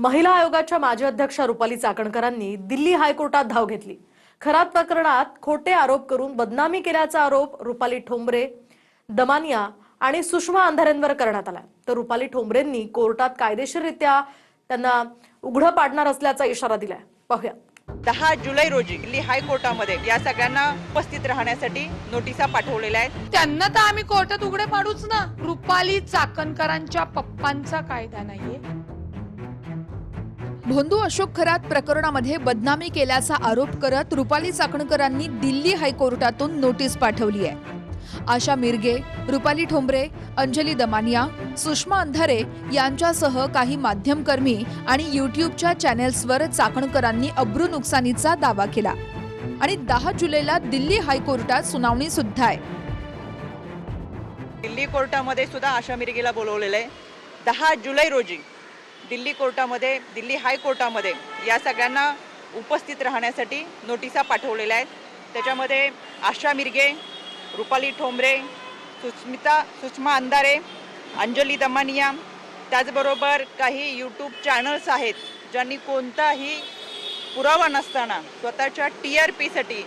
महिला आयोगाच्या माजी अध्यक्षा रुपाली चाकणकरांनी दिल्ली हायकोर्टात धाव घेतली। खरात प्रकरणात खोटे आरोप करून बदनामी केल्याचा आरोप रुपाली ठोंबरे, दमानिया आणि सुषमा अंधारेंवर करण्यात आला। तर रुपाली ठोंबरेंनी कोर्टात कायदेशीररित्या त्यांना उघड पाडणार असल्याचा इशारा दिलाय। पाहूया। 10 जुलै रोजी दिल्ली हायकोर्टामध्ये या सगळ्यांना उपस्थित राहण्यासाठी नोटिसा पाठवलेल्या आहेत। त्यांना तर आम्ही कोर्टात उघडे पाडूच ना। रुपाली चाकणकरांच्या पप्पांचा कायदा नाहीये। भोंदू अशोक खरात प्रकरणामध्ये बदनामी केल्याचा आरोप करत रुपाली चाकणकरांनी दिल्ली हायकोर्टातून नोटीस पाठवली आहे। आशा मिरगे, रुपाली ठोंबरे, अंजली दमानिया, सुषमा अंधारे यांच्यासह काही माध्यमकर्मी आणि यूट्यूबच्या चॅनेल्सवर चाकणकरांनी अब्रू नुकसानीचा दावा केला आणि 10 जुलैला दिल्ली हायकोर्टात सुनावणी सुद्धा आहे। दिल्ली कोर्टामध्ये सुद्धा आशा मिरगेला बोलवलेलं आहे। 10 जुलै रोजी दिल्ली हायकोर्टामध्ये या सगळ्यांना उपस्थित राहण्यासाठी नोटिसा पाठवलेल्या आहेत। त्याच्यामध्ये आशा मिरगे, रुपाली ठोंबरे, सुषमा अंधारे, अंजली दमानिया, त्याचबरोबर काही यूट्यूब चॅनल्स आहेत ज्यांनी कोणताही पुरावा नसताना स्वतःच्या TRPसाठी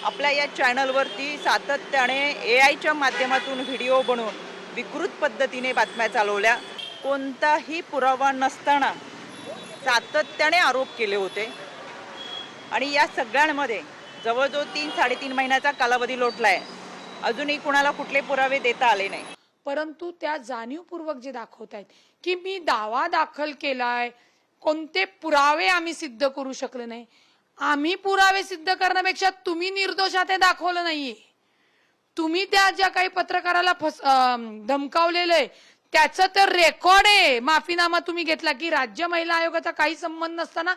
आपल्या या चॅनलवरती सातत्याने AIच्या माध्यमातून व्हिडिओ बनवून विकृत पद्धतीने बातम्या चालवल्या। कोणताही पुरावा नसताना सातत्याने आरोप केले होते आणि या सगळ्यांमध्ये जवळजवळ 3-3.5 महिन्याचा कालावधी लोटलाय। अजूनही कुणाला कुठले पुरावे देता आले नाही। परंतु त्या जाणीवपूर्वक जे दाखवतायत की मी दावा दाखल केलाय, कोणते पुरावे आम्ही सिद्ध करू शकले नाही। आम्ही पुरावे सिद्ध करण्यापेक्षा तुम्ही निर्दोष आहात हे दाखवलं नाहीये। तुम्ही त्या ज्या काही पत्रकाराला धमकावलेलं त्याचं तर रेकॉर्ड आहे। माफीनामा तुम्ही घेतला की राज्य महिला आयोगाचा काही संबंध नसताना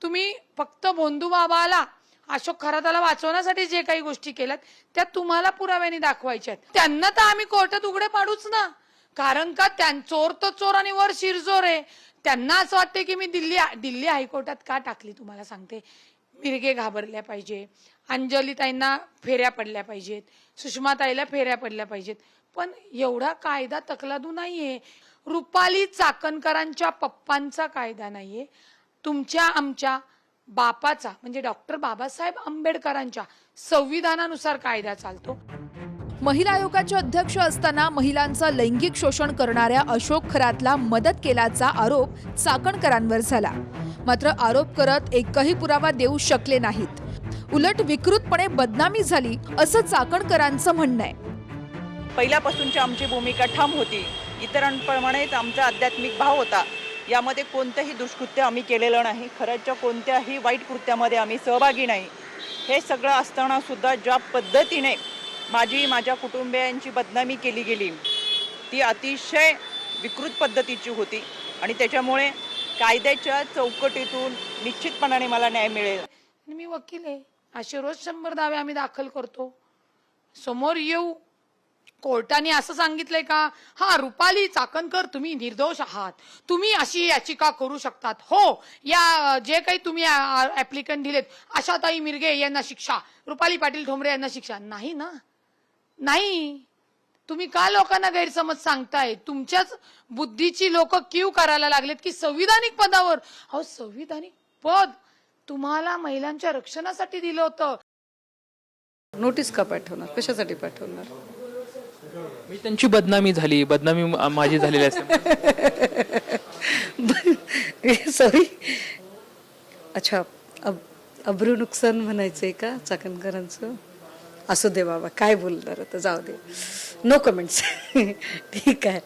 तुम्ही फक्त भोंदू बाबाला, अशोक खराताला वाचवण्यासाठी जे काही गोष्टी केल्यात त्या तुम्हाला पुराव्याने दाखवायच्या आहेत। त्यांना तर आम्ही कोर्टात उघडे पाडूच ना। कारण का चोर तर चोर आणि वर शिरजोर आहे। त्यांना असं वाटतं की मी दिल्ली हायकोर्टात का टाकली। तुम्हाला सांगते, मिरगे घाबरल्या पाहिजे, अंजली ताईंना फेऱ्या पडल्या पाहिजेत, सुषमा ताईला फेऱ्या पडल्या पाहिजेत, पण एवढा कायदा तकलादू नाहीये। रुपाली चाकणकरांच्या पप्पांचा कायदा नाहीये, तुमच्या आमच्या बापाचा म्हणजे डॉक्टर बाबासाहेब आंबेडकरांच्या संविधानानुसार कायदा चालतो। महिला आयोगाचे अध्यक्ष असताना महिलांचं लैंगिक शोषण करणाऱ्या अशोक खरातला मदत केल्याचा आरोप चाकणकरांवर झाला। मात्र आरोप करत एकही पुरावा देऊ शकले नाहीत। उलट विकृतपणे बदनामी झाली असं चाकणकरांचं म्हणणं आहे। पहिल्यापासूनची आमची भूमिका ठाम होती। इतरांप्रमाणेच आमचा आध्यात्मिक भाव होता। यामध्ये कोणतेही दुष्कृत्य आम्ही केलेलं नाही। खरंच्या कोणत्याही वाईट कृत्यामध्ये आम्ही सहभागी नाही। हे सगळं असताना सुद्धा ज्या पद्धतीने माझ्या कुटुंबियांची बदनामी केली गेली ती अतिशय विकृत पद्धतीची होती आणि त्याच्यामुळे कायद्याच्या चौकटीतून निश्चितपणाने मला न्याय मिळेल। मी वकील आहे, असे रोज 100 दावे आम्ही दाखल करतो। समोर येऊ, कोर्टाने असं सांगितलंय का हा रुपाली चाकणकर तुम्ही निर्दोष आहात, तुम्ही अशी याचिका करू शकतात, हो या जे काही तुम्ही ऍप्लिकंट दिलेत आशाताई मिरगे यांना शिक्षा, रुपाली पाटील ठोंबरे यांना शिक्षा नाही ना। नाही, तुम्ही का लोकांना गैरसमज सांगताय? तुमच्याच बुद्धीची लोक क्यू करायला लागलेत की संविधानिक पदावर, अहो संविधानिक पद तुम्हाला महिलांच्या रक्षणासाठी दिलं होतं। नोटीस का पाठवणार, कशासाठी पाठवणार? मी त्यांची बदनामी झाली, बदनामी माझी झालेली असते। सॉरी, अच्छा, अब्रू नुकसान म्हणायचंय का चाकणकरांचं? असू दे बाबा, काय बोलणार आता, जाऊ दे, नो कमेंट्स। ठीक आहे,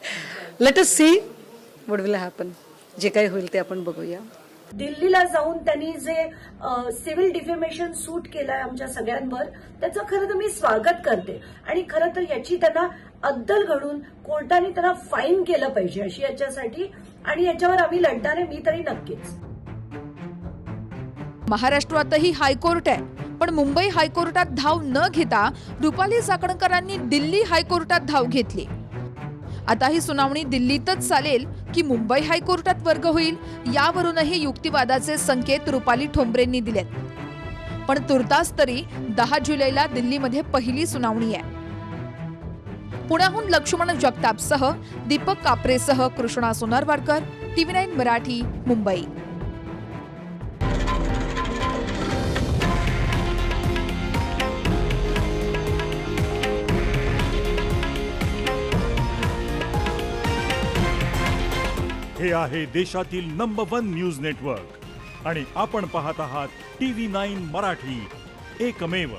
let us see what will happen. जे काही होईल ते आपण बघूया। दिल्लीला जाऊन त्यांनी जे सिव्हिल डिफेमेशन सूट केलंय आमच्या सगळ्यांवर, त्याचं खरं तर मी स्वागत करते आणि खरं तर याची त्यांना अद्दल घडून कोर्टाने त्यांना फाईन केलं पाहिजे अशी याच्यासाठी, आणि याच्यावर आम्ही लढणार आहे, मी तरी नक्कीच। महाराष्ट्रातही हायकोर्ट आहे, पण मुंबई हायकोर्टात धाव न घेता रुपाली चाकणकरांनी दिल्ली हायकोर्टात धाव घेतली। आता ही सुनावणी दिल्लीतच चालेल की मुंबई हायकोर्टात वर्ग होईल, यावरूनही युक्तिवादाचे संकेत रुपाली ठोंबरेंनी दिलेत। पण तुर्तास तरी 10 जुलैला दिल्लीमध्ये पहिली सुनावणी आहे। पुण्याहून लक्ष्मण जगतापसह दीपक कापरेसह कृष्णा सोनारवाडकर, TV9 मराठी, मुंबई. हे आहे देशातील नंबर 1 न्यूज नेटवर्क आणि आपण पाहत आहात TV9 मराठी, एकमेव.